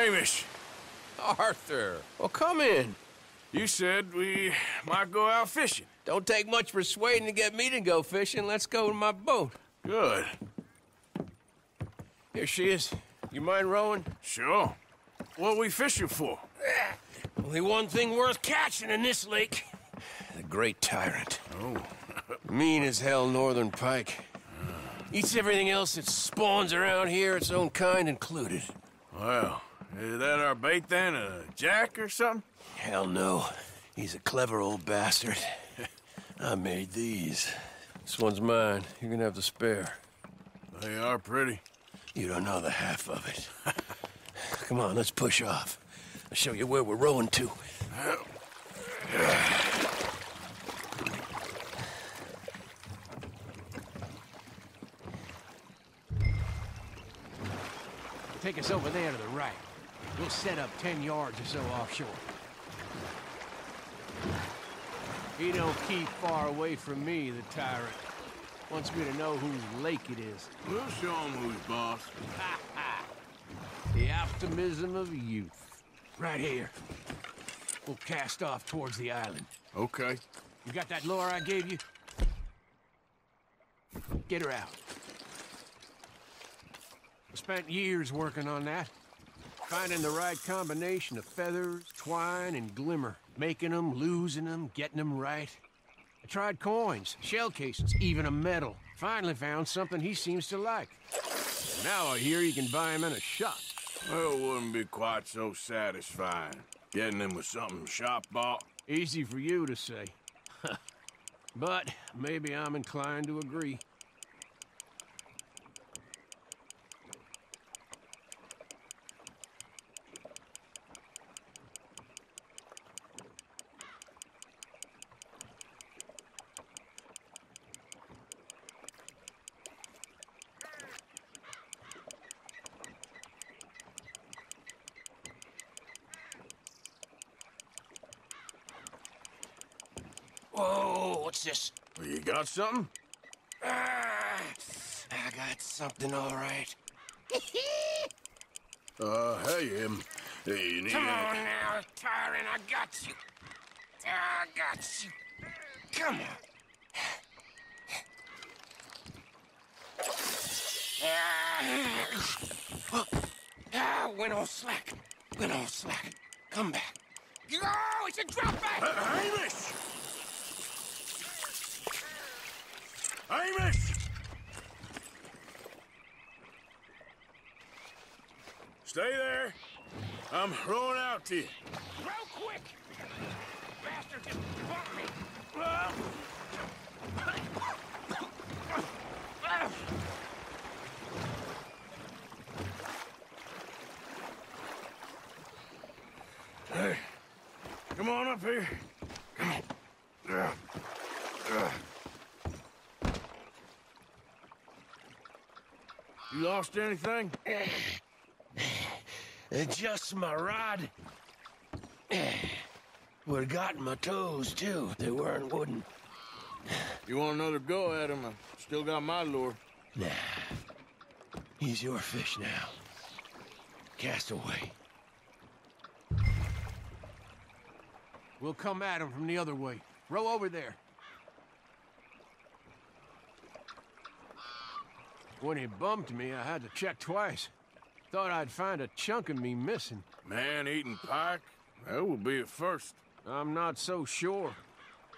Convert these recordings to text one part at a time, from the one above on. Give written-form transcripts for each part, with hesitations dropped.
Hamish. Arthur, well, come in. You said we might go out fishing. Don't take much persuading to get me to go fishing. Let's go to my boat. Good. Here she is. You mind rowing? Sure. What we fishing for? Only one thing worth catching in this lake. The Great Tyrant. Oh. Mean as hell northern pike. Eats everything else that spawns around here, its own kind included. Well, is that our bait then? A jack or something? Hell no. He's a clever old bastard. I made these. This one's mine. You're gonna have to spare. They are pretty. You don't know the half of it. Come on, let's push off. I'll show you where we're rowing to. Take us over there to the right. We'll set up 10 yards or so offshore. He don't keep far away from me, the tyrant. Wants me to know whose lake it is. We'll show him who's boss. The optimism of youth. Right here. We'll cast off towards the island. Okay. You got that lure I gave you? Get her out. I spent years working on that. Finding the right combination of feathers, twine, and glimmer. Making them, losing them, getting them right. I tried coins, shell cases, even a medal. Finally found something he seems to like. Now I hear you can buy him in a shop. Well, it wouldn't be quite so satisfying. Getting him with something shop bought. Easy for you to say. But maybe I'm inclined to agree. Whoa, what's this? Well, you got something? I got something all right. Hey, you need Come on now, tyrant, I got you. I got you. Come on. Went all slack. Went all slack. Come back. Oh, it's a drop back! Hamish! Hamish! Stay there. I'm rowing out to you. Row quick! Bastard just bumped me! Hey, come on up here. Come on. You lost anything? Just my rod. Would've gotten my toes, too. They weren't wooden. You want another go at him? I still got my lure. Nah. He's your fish now. Cast away. We'll come at him from the other way. Row over there. When he bumped me, I had to check twice. Thought I'd find a chunk of me missing. Man-eating pike? That will be at first. I'm not so sure.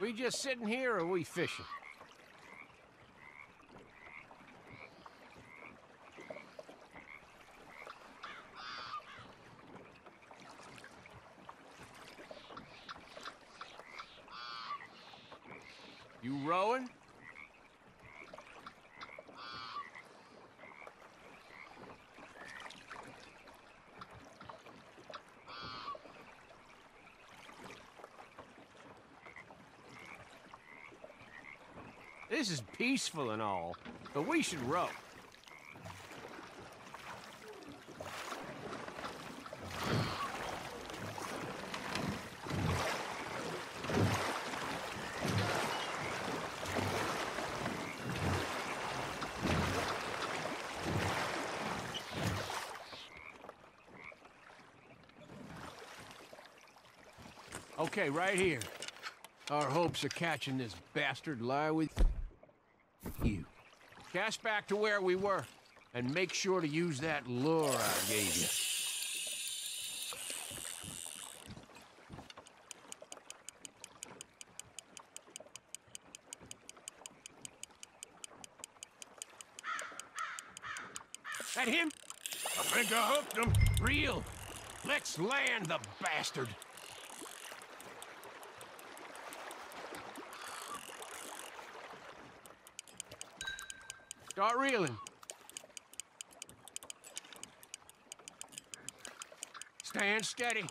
We just sitting here or we fishing? You rowing? This is peaceful and all, but we should row. Okay, right here. Our hopes of catching this bastard lie with you. Cast back to where we were, and make sure to use that lure I gave you. That him? I think I hooked him. Real. Let's land the bastard. Start reeling. Stand steady.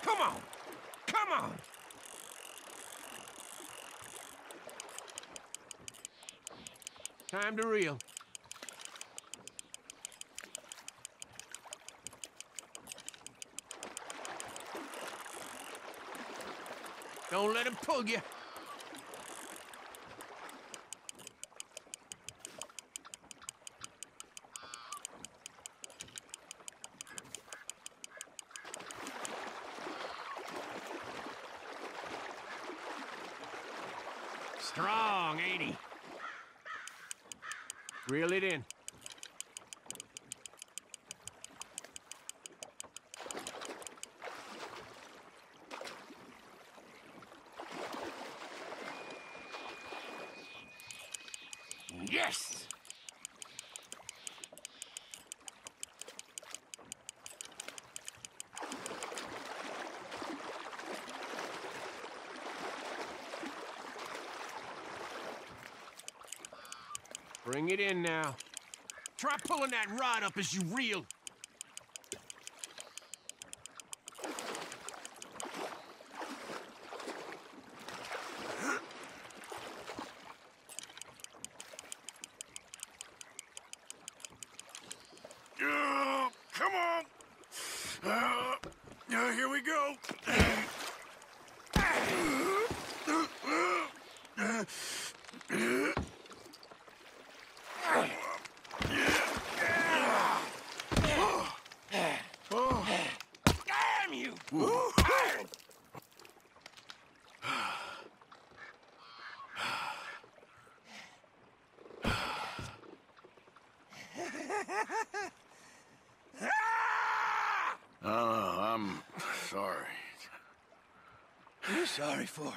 Come on! Come on! Time to reel. Don't let him pull you. Strong, ain't he? Reel it in. Yes! Bring it in now. Try pulling that rod up as you reel. Come on. Here we go. Damn you! I'm sorry. What are you sorry for?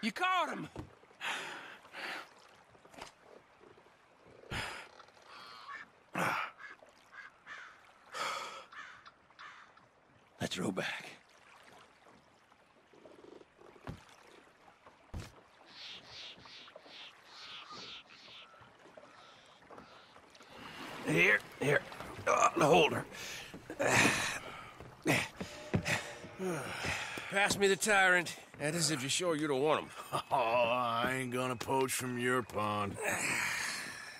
You caught him! Let's row back. Here. The holder. Pass me the tyrant. That is if you're sure you don't want him. Oh, I ain't gonna poach from your pond.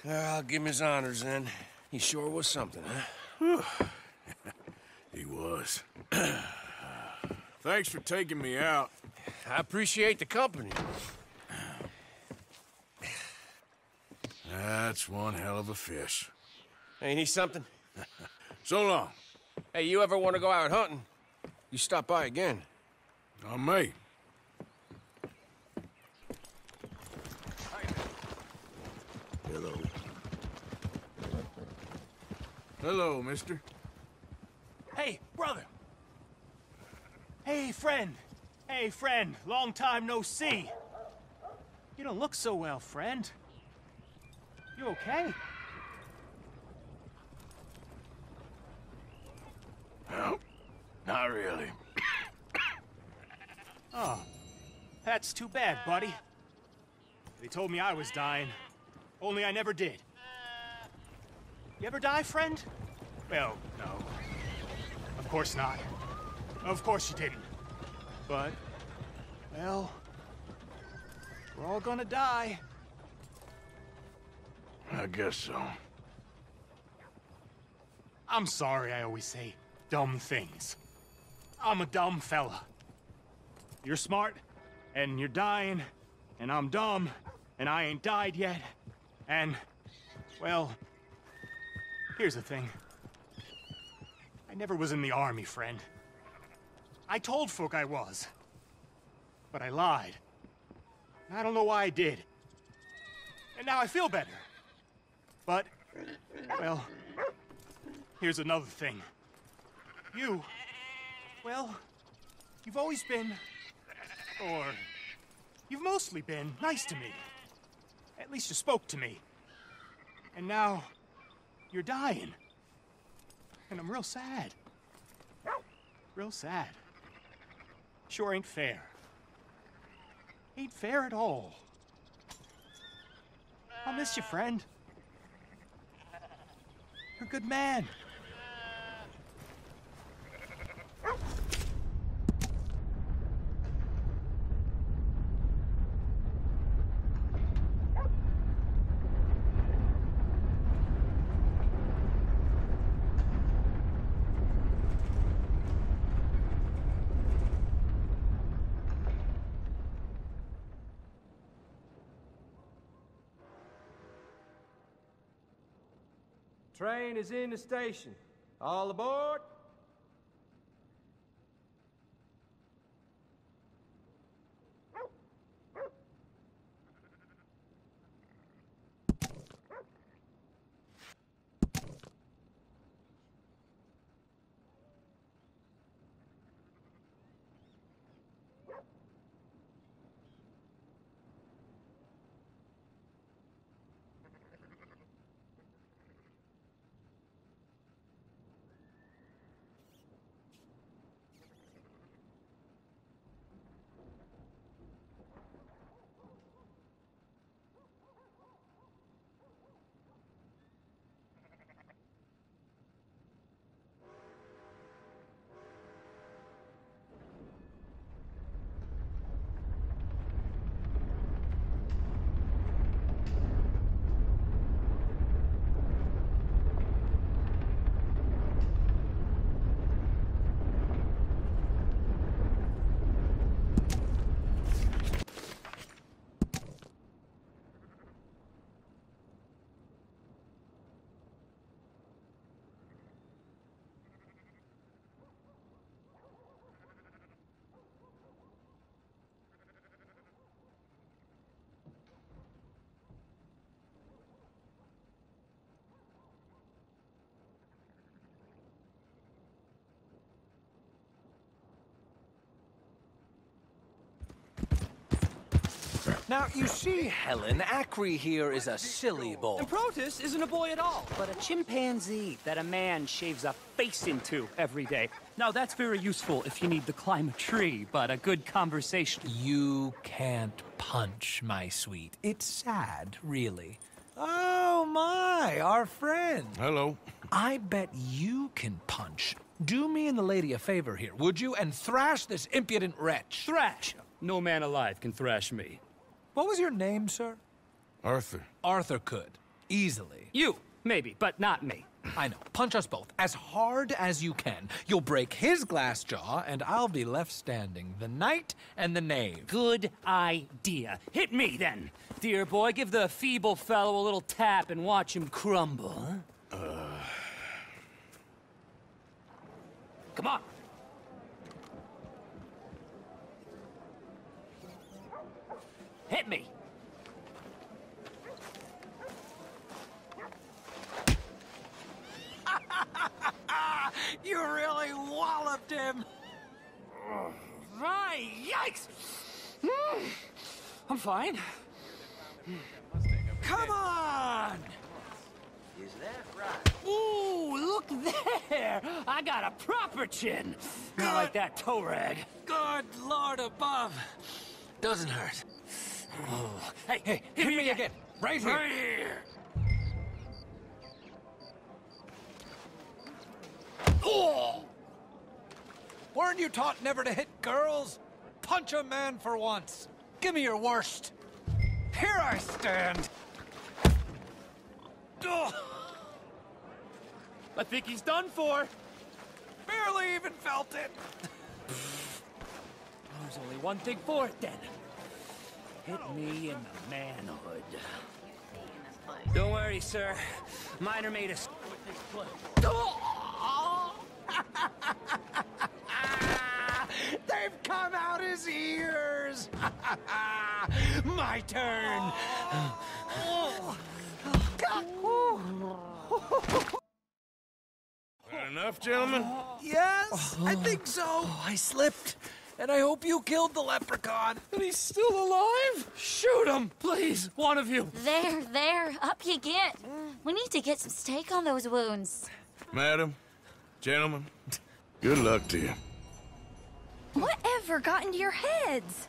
I'll give him his honors then. He sure was something, huh? He was. Thanks for taking me out. I appreciate the company. That's one hell of a fish. Ain't he something? So long. Hey, you ever want to go out hunting? You stop by again. On me. Hello. Hello, mister. Hey, brother. Hey, friend. Hey, friend. Long time no see. You don't look so well, friend. You okay? No, not really. Oh, that's too bad, buddy. They told me I was dying, only I never did. You ever die, friend? Well, no. Of course not. Of course you didn't. But, well, we're all gonna die. I guess so. I'm sorry I always say dumb things. I'm a dumb fella. You're smart, and you're dying, and I'm dumb, and I ain't died yet. And, well, here's the thing. I never was in the army, friend. I told folk I was. But I lied. I don't know why I did. And now I feel better. But, well, here's another thing. You, well, you've always been, or you've mostly been nice to me. At least you spoke to me. And now, you're dying. And I'm real sad. Real sad. Sure ain't fair. Ain't fair at all. I'll miss you, friend. You're a good man. Train is in the station. All aboard. Now, you see, Helen, Acri here is a silly boy. And Protus isn't a boy at all, but a chimpanzee that a man shaves a face into every day. Now, that's very useful if you need to climb a tree, but a good conversation... You can't punch, my sweet. It's sad, really. Oh, my, our friend. Hello. I bet you can punch. Do me and the lady a favor here, would you? And thrash this impudent wretch. Thrash! No man alive can thrash me. What was your name, sir? Arthur. Arthur could. Easily. You, maybe, but not me. I know. Punch us both. As hard as you can. You'll break his glass jaw, and I'll be left standing. The knight and the knave. Good idea. Hit me, then. Dear boy, give the feeble fellow a little tap and watch him crumble. Come on. Hit me. You really walloped him. Right, yikes! I'm fine. Come on! Is that right? Ooh, look there! I got a proper chin. Not like that toe rag. Good Lord above. Doesn't hurt. Oh. Hey, Hey, hit me again. Right here. Right here. Oh! Weren't you taught never to hit girls? Punch a man for once. Give me your worst. Here I stand. Oh, I think he's done for. barely even felt it. There's only one thing for it, then. Hit me in the manhood. Don't worry, sir. Mine are made of... They've come out his ears! My turn! That enough, gentlemen? Yes, I think so. I slipped, and I hope you killed the leprechaun. And he's still alive? Shoot him, please, one of you. There, up you get. We need to get some steak on those wounds. Madam, gentlemen, good luck to you. Whatever got into your heads?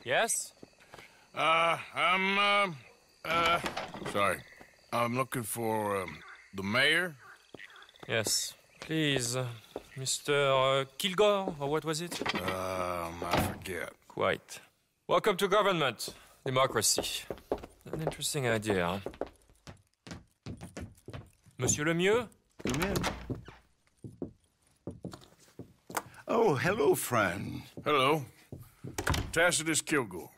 Yes? Sorry. I'm looking for, the mayor? Yes. Please, Mr. Kilgore, or what was it? I forget. Quite. Welcome to government. Democracy. An interesting idea, huh? Monsieur Lemieux? Come in. Oh, hello, friend. Hello. Tacitus Kilgore.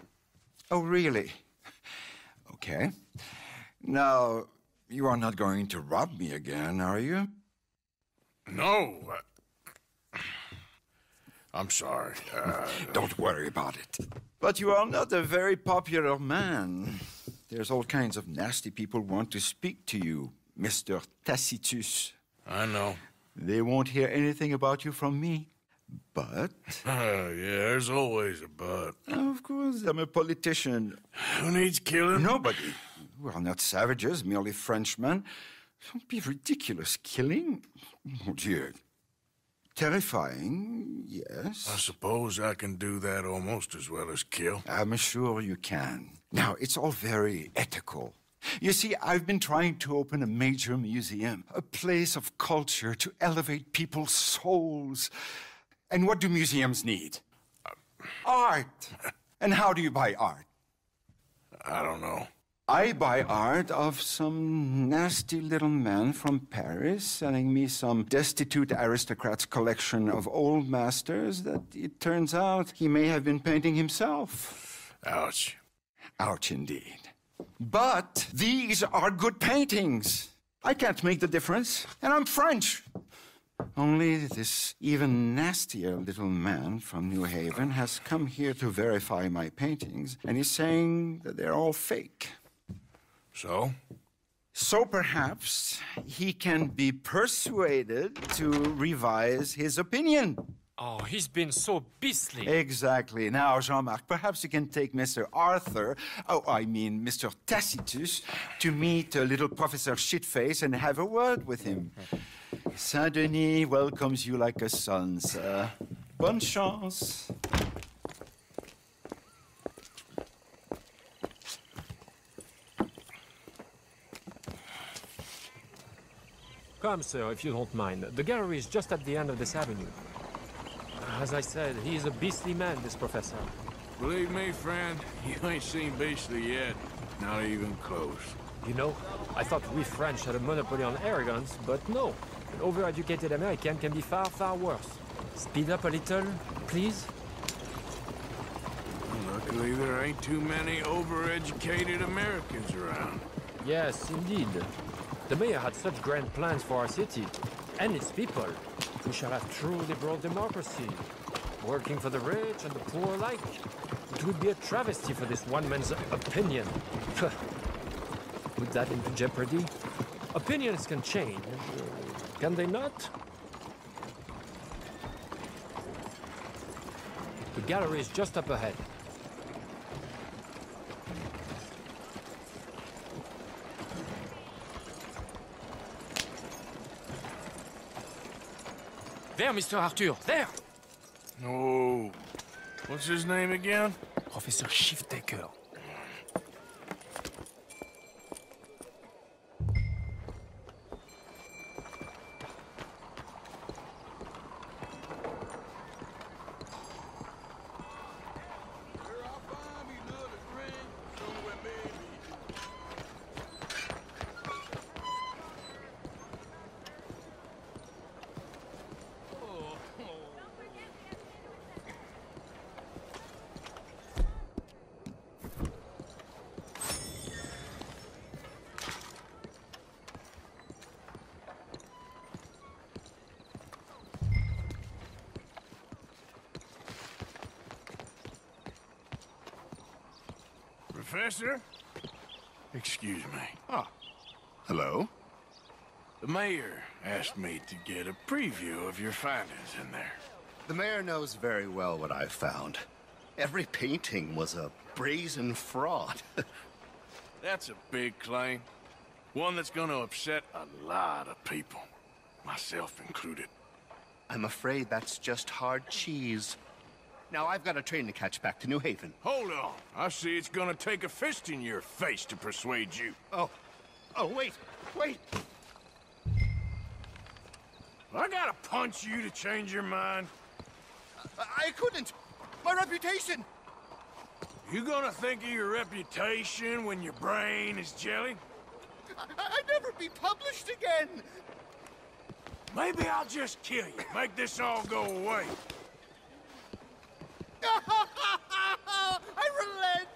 Oh, really? Okay. Now, you are not going to rob me again, are you? No. I'm sorry. Don't worry about it. But you are not a very popular man. There's all kinds of nasty people who want to speak to you, Mr. Tacitus. I know. They won't hear anything about you from me. But... Yeah, there's always a but. Of course, I'm a politician. Who needs killing? Nobody. We are not savages, merely Frenchmen. Don't be ridiculous. Killing? Oh, dear. Terrifying, yes. I suppose I can do that almost as well as kill. I'm sure you can. Now, it's all very ethical. You see, I've been trying to open a major museum, a place of culture to elevate people's souls. And what do museums need? Art. And how do you buy art? I don't know. I buy art of some nasty little man from Paris selling me some destitute aristocrat's collection of old masters that it turns out he may have been painting himself. Ouch. Ouch indeed. But these are good paintings. I can't make the difference, and I'm French. Only this even nastier little man from New Haven has come here to verify my paintings, and he's saying that they're all fake. So? So perhaps he can be persuaded to revise his opinion. Oh, he's been so beastly. Exactly. Now, Jean-Marc, perhaps you can take Mr. Arthur, Mr. Tacitus, to meet little Professor Shitface and have a word with him. Saint-Denis welcomes you like a son, sir. Bonne chance. Come, sir, if you don't mind. The gallery is just at the end of this avenue. As I said, he is a beastly man, this professor. Believe me, friend, you ain't seen beastly yet. Not even close. You know, I thought we French had a monopoly on arrogance, but no. An overeducated American can be far, far worse. Speed up a little, please. Luckily, there ain't too many overeducated Americans around. Yes, indeed. The mayor had such grand plans for our city and its people. We shall have true liberal democracy, working for the rich and the poor alike. It would be a travesty for this one man's opinion. Put that into jeopardy. Opinions can change, can they not? The gallery is just up ahead. There, Mr. Arthur, there! Oh, what's his name again? Professor Shiftaker. Professor? Excuse me. Ah. Hello? The mayor asked me to get a preview of your findings in there. The mayor knows very well what I found. Every painting was a brazen fraud. That's a big claim. One that's gonna upset a lot of people. Myself included. I'm afraid that's just hard cheese. Now I've got a train to catch back to New Haven. Hold on. I see it's gonna take a fist in your face to persuade you. Oh, wait. I gotta punch you to change your mind. I couldn't. My reputation. You gonna think of your reputation when your brain is jelly? I'd never be published again. Maybe I'll just kill you. Make this all go away. I relent.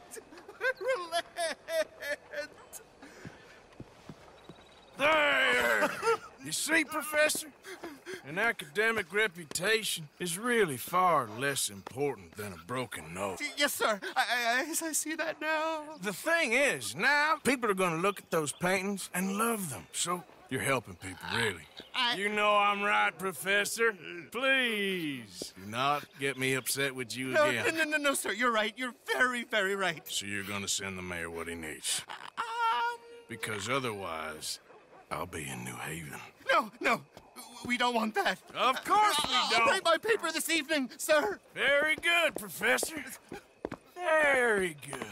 There! You see, Professor? An academic reputation is really far less important than a broken nose. Yes, sir. I see that now. The thing is, now, people are gonna look at those paintings and love them. So, you're helping people, really. You know I'm right, Professor. Please, do not get me upset with you again. No, sir. You're right. You're very, very right. So you're gonna send the mayor what he needs. Because otherwise, I'll be in New Haven. No. We don't want that. Of course we don't. I'll write my paper this evening, sir. Very good, Professor. Very good.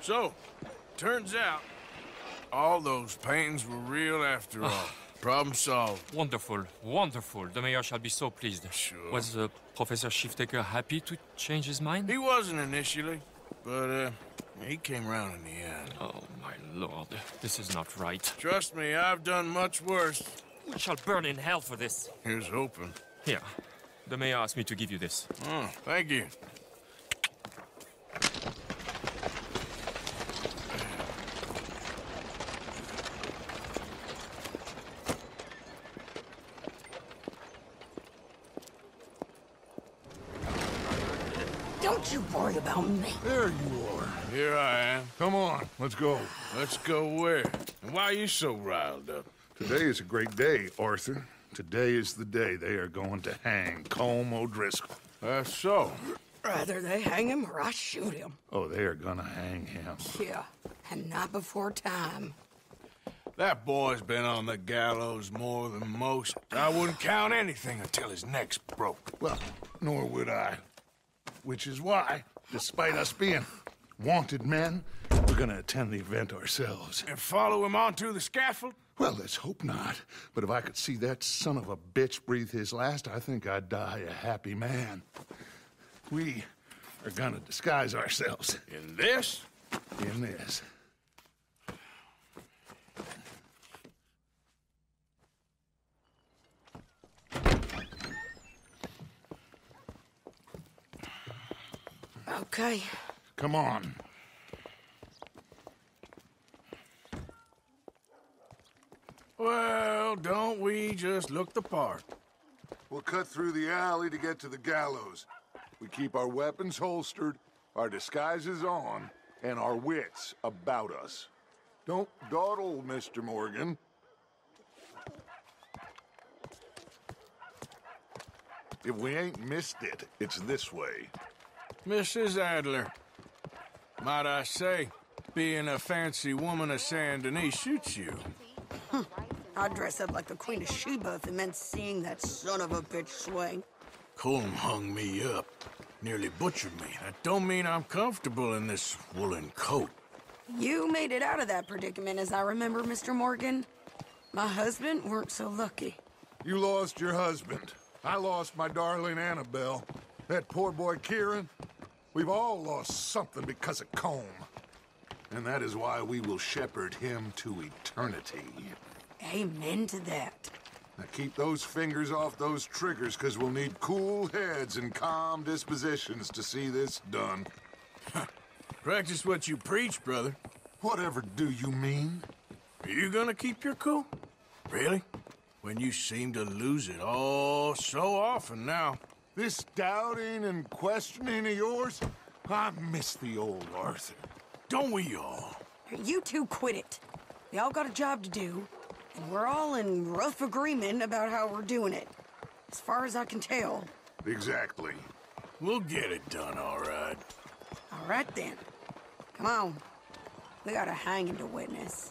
So, turns out, all those paintings were real after all. Problem solved. Wonderful, wonderful. The mayor shall be so pleased. Sure. Was Professor Shiftaker happy to change his mind? He wasn't initially, but he came around in the end. Oh, my lord. This is not right. Trust me, I've done much worse. We shall burn in hell for this. Here's hoping. Here. The mayor asked me to give you this. Oh, thank you. Don't you worry about me. There you are. Here I am. Come on, let's go. Let's go where? And why are you so riled up? Today is a great day, Arthur. Today is the day they are going to hang Colm O'Driscoll. That's so. Rather they hang him or I shoot him. Oh, they are gonna hang him. Yeah, and not before time. That boy's been on the gallows more than most. I wouldn't count anything until his neck's broke. Well, nor would I. Which is why, despite us being wanted men, we're gonna attend the event ourselves. And follow him onto the scaffold? Well, let's hope not. But if I could see that son of a bitch breathe his last, I think I'd die a happy man. We are gonna disguise ourselves. In this? In this. Okay. Come on. Well, don't we just look the part? We'll cut through the alley to get to the gallows. We keep our weapons holstered, our disguises on, and our wits about us. Don't dawdle, Mr. Morgan. If we ain't missed it, it's this way. Mrs. Adler, might I say, being a fancy woman of Saint Denis suits you. I'd dress up like the Queen of Sheba if it meant seeing that son of a bitch swing. Colm hung me up, nearly butchered me. That don't mean I'm comfortable in this woolen coat. You made it out of that predicament, as I remember, Mr. Morgan. My husband weren't so lucky. You lost your husband. I lost my darling Annabelle. That poor boy Kieran. We've all lost something because of Colm. And that is why we will shepherd him to eternity. Amen to that. Now keep those fingers off those triggers, because we'll need cool heads and calm dispositions to see this done. Practice what you preach, brother. Whatever do you mean? Are you gonna keep your cool? Really? When you seem to lose it all so often now. This doubting and questioning of yours, I miss the old Arthur. Don't we all? You two quit it. We all got a job to do, and we're all in rough agreement about how we're doing it. As far as I can tell. Exactly. We'll get it done, all right. All right, then. Come on. We got a hanging to witness.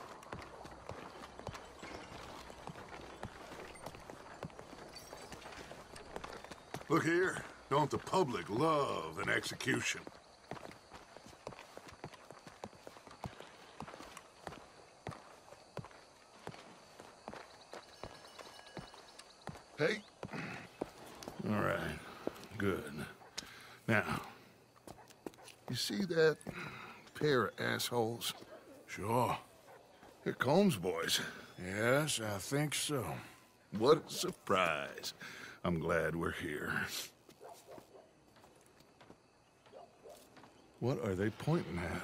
Look here. Don't the public love an execution? Hey? All right. Good. Now, you see that pair of assholes? Sure. They're Colm's boys. Yes, I think so. What a surprise. I'm glad we're here. What are they pointing at?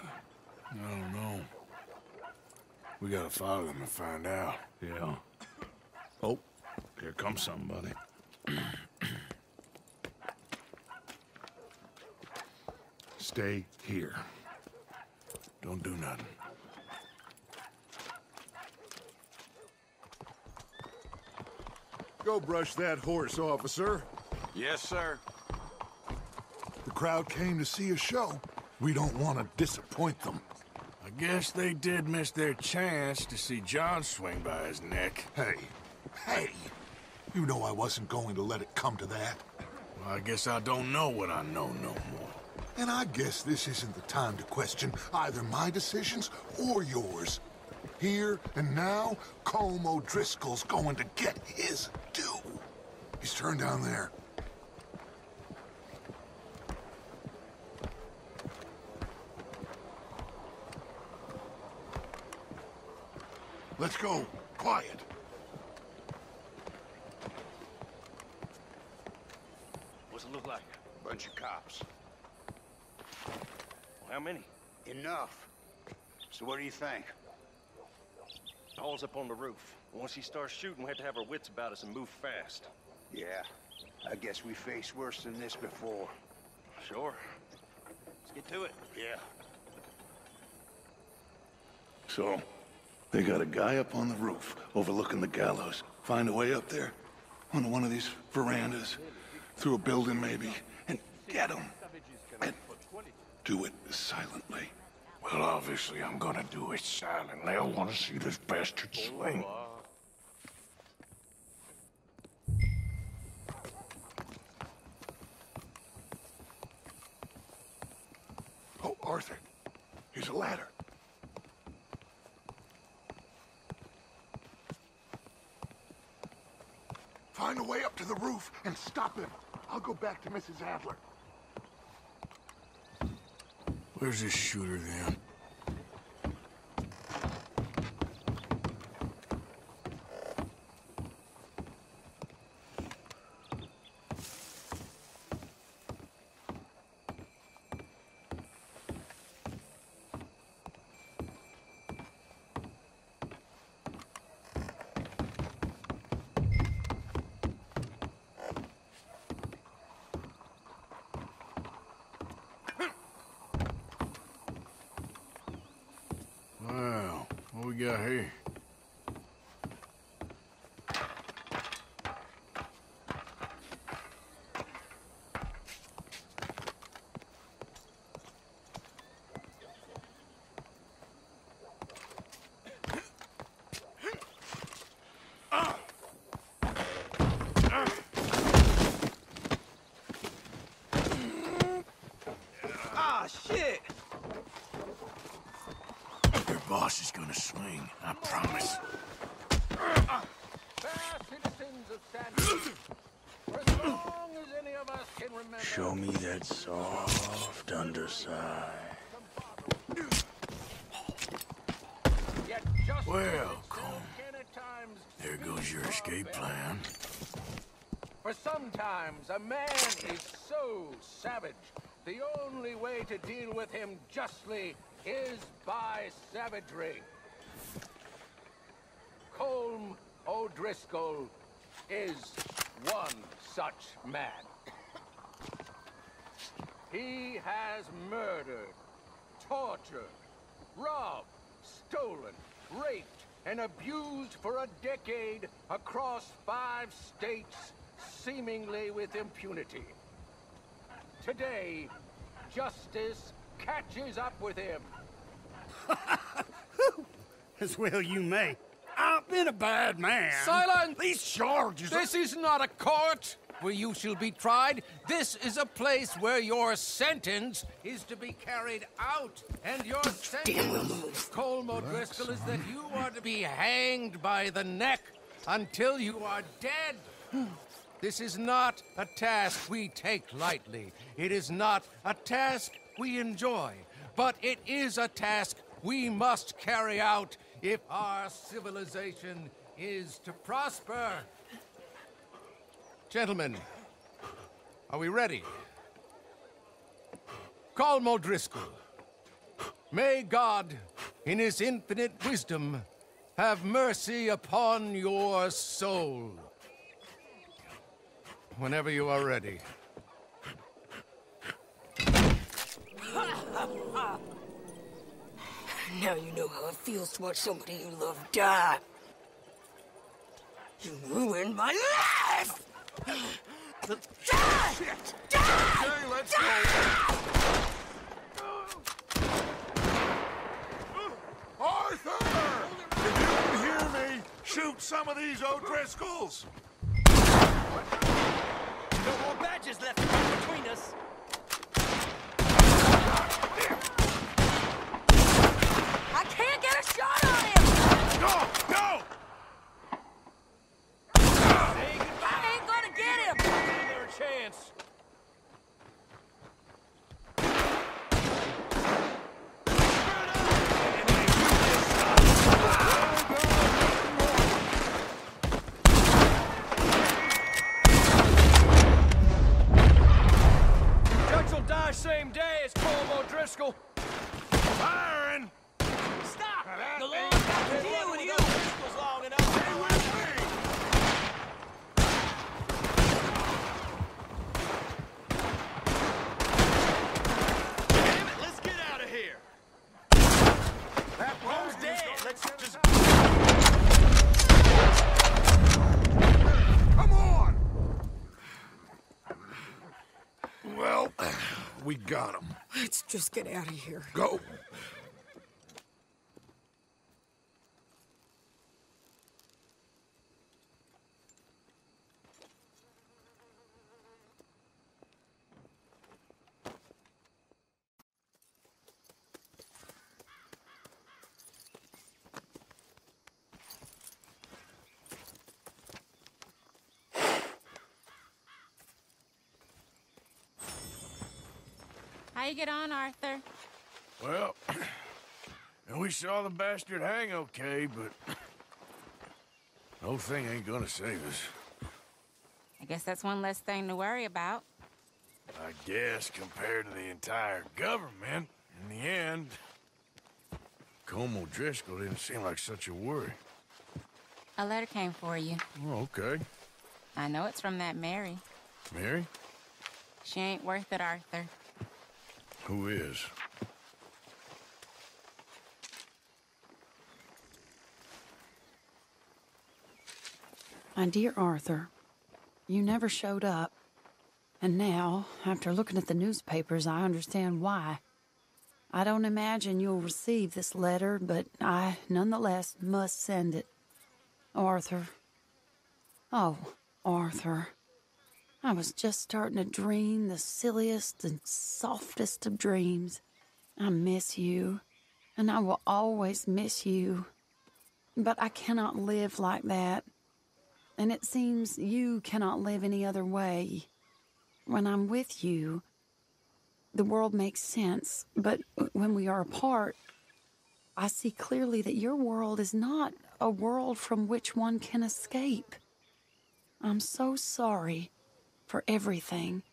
I don't know. We gotta follow them and find out. Yeah. Oh, here comes somebody. Stay here. Don't do nothing. Go brush that horse, officer. Yes, sir. The crowd came to see a show. We don't want to disappoint them. I guess they did miss their chance to see John swing by his neck. Hey, you know I wasn't going to let it come to that. Well, I guess I don't know what I know no more. And I guess this isn't the time to question either my decisions or yours. Here and now, Colm O'Driscoll's going to get his due. He's turned down there. Let's go. Quiet. What's it look like? Bunch of cops. How many? Enough. So what do you think? Paul's up on the roof. Once he starts shooting, we have to have our wits about us and move fast. Yeah, I guess we faced worse than this before. Sure. Let's get to it. Yeah. So, they got a guy up on the roof overlooking the gallows. Find a way up there, onto one of these verandas, through a building maybe, and get him. And do it silently. Well, obviously, I'm gonna do it silently. I want to see this bastard swing. Oh, Arthur. Here's a ladder. Find a way up to the roof and stop him. I'll go back to Mrs. Adler. Where's this shooter, then? Wow, what we got here? Ah, shit! Your boss is gonna swing, I promise. Fair citizens of San can remember. Show me that soft underside. Well, Colm, there goes your escape plan. For sometimes a man is so savage, the only way to deal with him justly is by savagery. Colm O'Driscoll is one such man. He has murdered, tortured, robbed, stolen, raped, and abused for a decade across 5 states, seemingly with impunity. Today, justice catches up with him. As well you may. I've been a bad man. Silence! These charges This is not a court where you shall be tried. This is a place where your sentence is to be carried out. And your sentence, Colm O'Driscoll, is that you are to be hanged by the neck until you are dead. This is not a task we take lightly. It is not a task we enjoy. But it is a task we must carry out if our civilization is to prosper. Gentlemen, are we ready? Colm O'Driscoll, may God, in his infinite wisdom, have mercy upon your soul. Whenever you are ready. Now you know how it feels to watch somebody you love die. You ruined my life! Die! Shit! Die! Okay, let's go. Arthur! If you can hear me, shoot some of these O'Driscolls! No more badges left to come between us. I can't get a shot on him! No! No! I ain't gonna get him! Give her a chance. Judge will die same day as Colm O'Driscoll. Firing! Stop! The law's got to deal with you. O'Driscoll's long enough. Stay with me! Damn it, let's get out of here. That one's dead. Let's just... Come on! Well, we got him. Let's just get out of here. Go. How you get on, Arthur? Well, and we saw the bastard hang okay, but the whole thing ain't gonna save us. I guess that's one less thing to worry about. I guess compared to the entire government, in the end, Colm O'Driscoll didn't seem like such a worry. A letter came for you. Oh, okay. I know it's from that Mary. Mary? She ain't worth it, Arthur. Who is? My dear Arthur, you never showed up. And now, after looking at the newspapers, I understand why. I don't imagine you'll receive this letter, but I, nonetheless, must send it. Arthur. Oh, Arthur. I was just starting to dream the silliest and softest of dreams. I miss you, and I will always miss you. But I cannot live like that. And it seems you cannot live any other way. when I'm with you, the world makes sense. But when we are apart, I see clearly that your world is not a world from which one can escape. I'm so sorry for everything.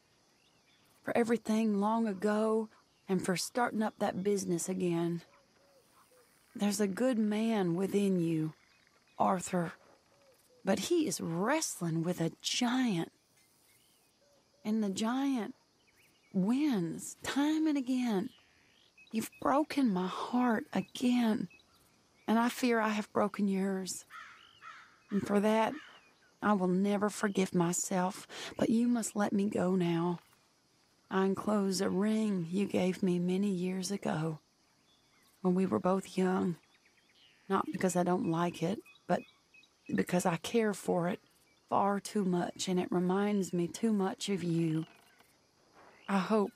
For everything long ago, and for starting up that business again. There's a good man within you, Arthur, but he is wrestling with a giant. And the giant wins time and again. You've broken my heart again, and I fear I have broken yours. And for that, I will never forgive myself, but you must let me go now. I enclose a ring you gave me many years ago, when we were both young. Not because I don't like it, but because I care for it far too much, and it reminds me too much of you. I hope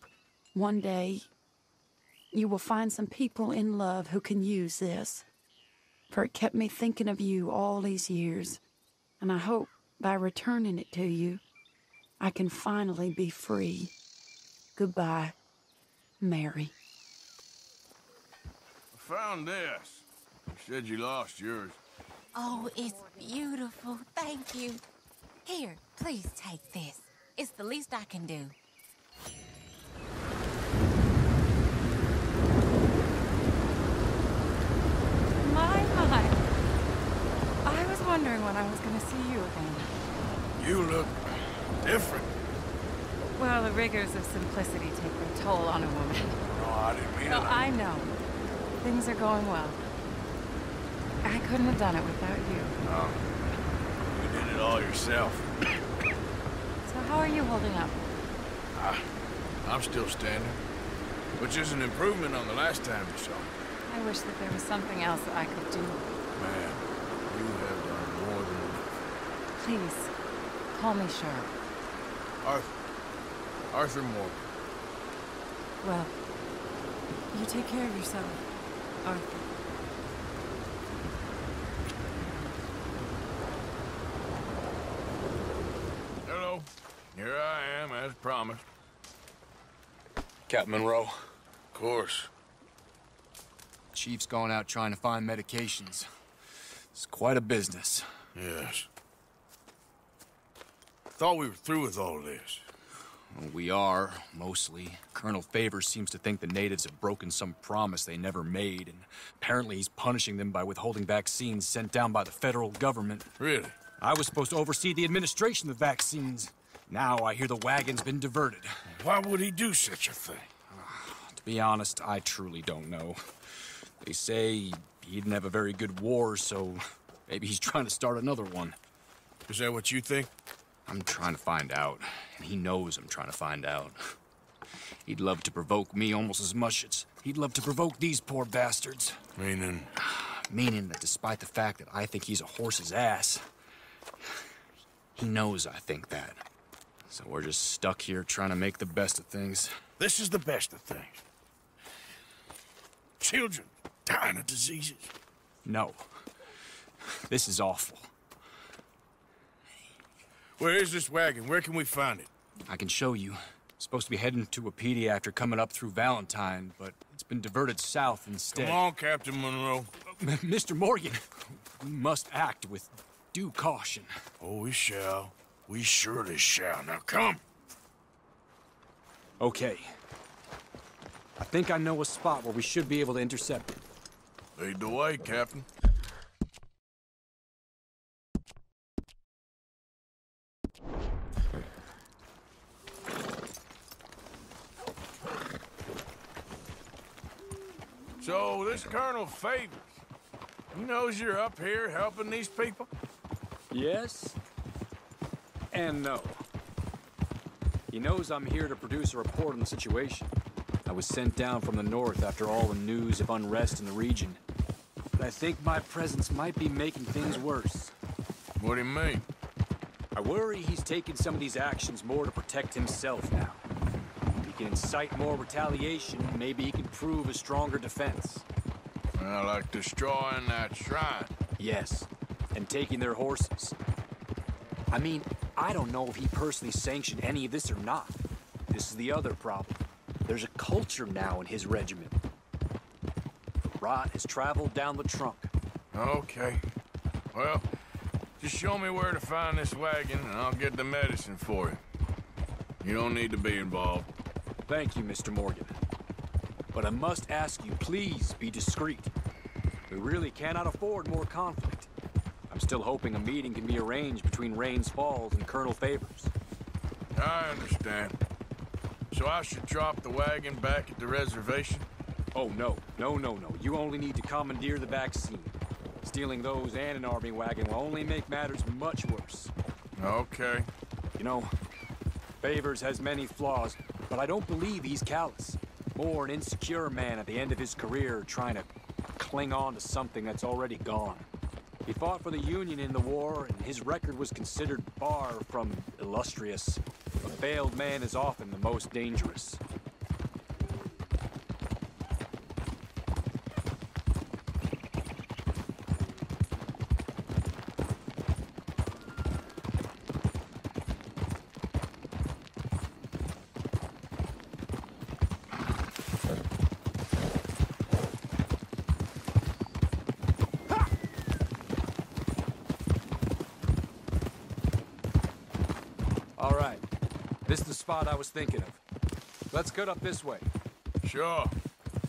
one day you will find some people in love who can use this, for it kept me thinking of you all these years, and I hope by returning it to you, I can finally be free. Goodbye, Mary. I found this. You said you lost yours. Oh, it's beautiful. Thank you. Here, please take this. It's the least I can do. My. I was wondering when I was going to see you again. You look different. Well, the rigors of simplicity take their toll on a woman. No, I didn't mean it. No, I know. Things are going well. I couldn't have done it without you. No. You did it all yourself. So how are you holding up? I'm still standing, which is an improvement on the last time you saw me. I wish that there was something else that I could do. Man, you have done more than enough. Please, call me Sharp. Arthur Morgan. Well, you take care of yourself, Arthur. Hello. Here I am, as promised. Captain Monroe. Of course. Chief's gone out trying to find medications. It's quite a business. Yes. Thought we were through with all this. Well, we are, mostly. Colonel Favors seems to think the natives have broken some promise they never made, and apparently he's punishing them by withholding vaccines sent down by the federal government. Really? I was supposed to oversee the administration of the vaccines. Now I hear the wagon's been diverted. Why would he do such a thing? To be honest, I truly don't know. They say he didn't have a very good war, so maybe he's trying to start another one. Is that what you think? I'm trying to find out, and he knows I'm trying to find out. He'd love to provoke me almost as much as he'd love to provoke these poor bastards. Meaning? Meaning that despite the fact that I think he's a horse's ass, he knows I think that. So we're just stuck here trying to make the best of things. This is the best of things. Children dying of diseases. No. This is awful. Where is this wagon? Where can we find it? I can show you. Supposed to be heading to Wapiti after coming up through Valentine, but it's been diverted south instead. Come on, Captain Monroe. Mr. Morgan, we must act with due caution. Oh, we shall. We surely shall. Now, come. Okay. I think I know a spot where we should be able to intercept it. Lead the way, Captain. So, this Colonel Favors, he knows you're up here helping these people? Yes. And no. He knows I'm here to produce a report on the situation. I was sent down from the north after all the news of unrest in the region. But I think my presence might be making things worse. What do you mean? I worry he's taking some of these actions more to protect himself now. If he can incite more retaliation, maybe he can prove a stronger defense. Well, like destroying that shrine. Yes, and taking their horses. I mean, I don't know if he personally sanctioned any of this or not. this is the other problem. There's a culture now in his regiment. Rot has traveled down the trunk. Okay. Well, just show me where to find this wagon, and I'll get the medicine for you. You don't need to be involved. Thank you, Mr. Morgan. But I must ask you, please be discreet. We really cannot afford more conflict. I'm still hoping a meeting can be arranged between Rains Falls and Colonel Favors. I understand. So I should drop the wagon back at the reservation? Oh, no. No. You only need to commandeer the vaccine. Stealing those and an army wagon will only make matters much worse. Okay. You know, Favors has many flaws, but I don't believe he's callous. More an insecure man at the end of his career trying to cling on to something that's already gone. He fought for the Union in the war, and his record was considered far from illustrious. A failed man is often the most dangerous. All right. This is the spot I was thinking of. Let's cut up this way. Sure.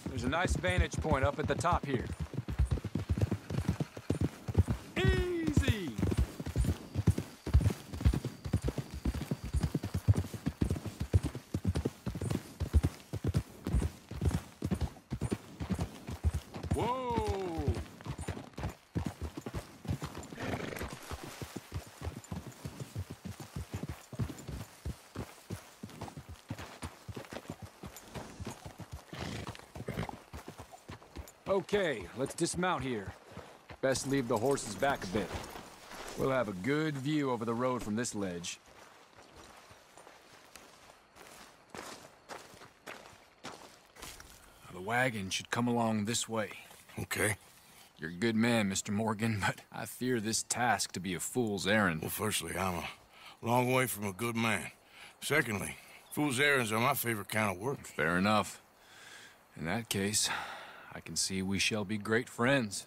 There's a nice vantage point up at the top here. Easy! Whoa! Okay, let's dismount here. Best leave the horses back a bit. We'll have a good view over the road from this ledge. The wagon should come along this way. Okay. You're a good man, Mr. Morgan, but I fear this task to be a fool's errand. Well, firstly, I'm a long way from a good man. Secondly, fool's errands are my favorite kind of work. Fair enough. In that case, I can see we shall be great friends.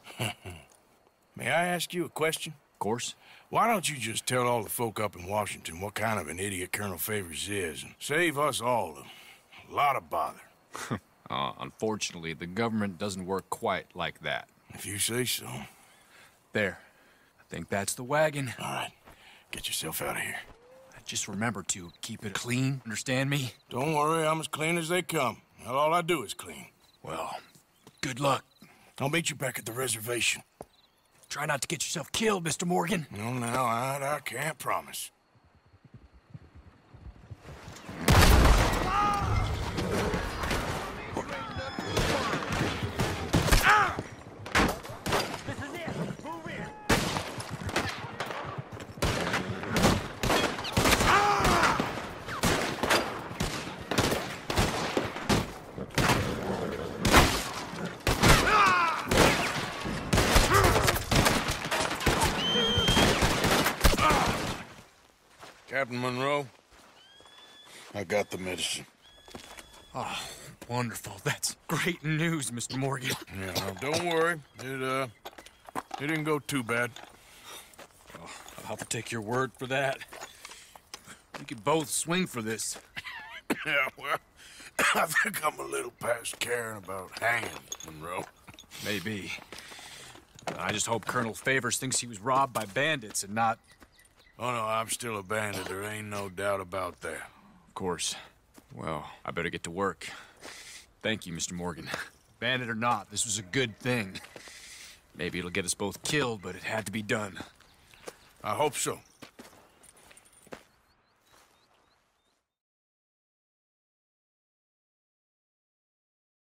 May I ask you a question? Of course. Why don't you just tell all the folk up in Washington what kind of an idiot Colonel Favors is and save us all a lot of bother? Unfortunately, the government doesn't work quite like that. If you say so. There. I think that's the wagon. All right. Get yourself out of here. Just remember to keep it clean, understand me? Don't worry, I'm as clean as they come. Not all I do is clean. Well, good luck. I'll meet you back at the reservation. Try not to get yourself killed, Mr. Morgan. No, now, I can't promise. Captain Monroe, I got the medicine. Oh, wonderful. That's great news, Mr. Morgan. Yeah, now, don't worry. It didn't go too bad. Oh, I'll have to take your word for that. We could both swing for this. Yeah, well, I think I'm a little past caring about hanging, Monroe. Maybe. I just hope Colonel Favors thinks he was robbed by bandits and not... Oh, no, I'm still a bandit. There ain't no doubt about that. Of course. Well, I better get to work. Thank you, Mr. Morgan. Bandit or not, this was a good thing. Maybe it'll get us both killed, but it had to be done. I hope so.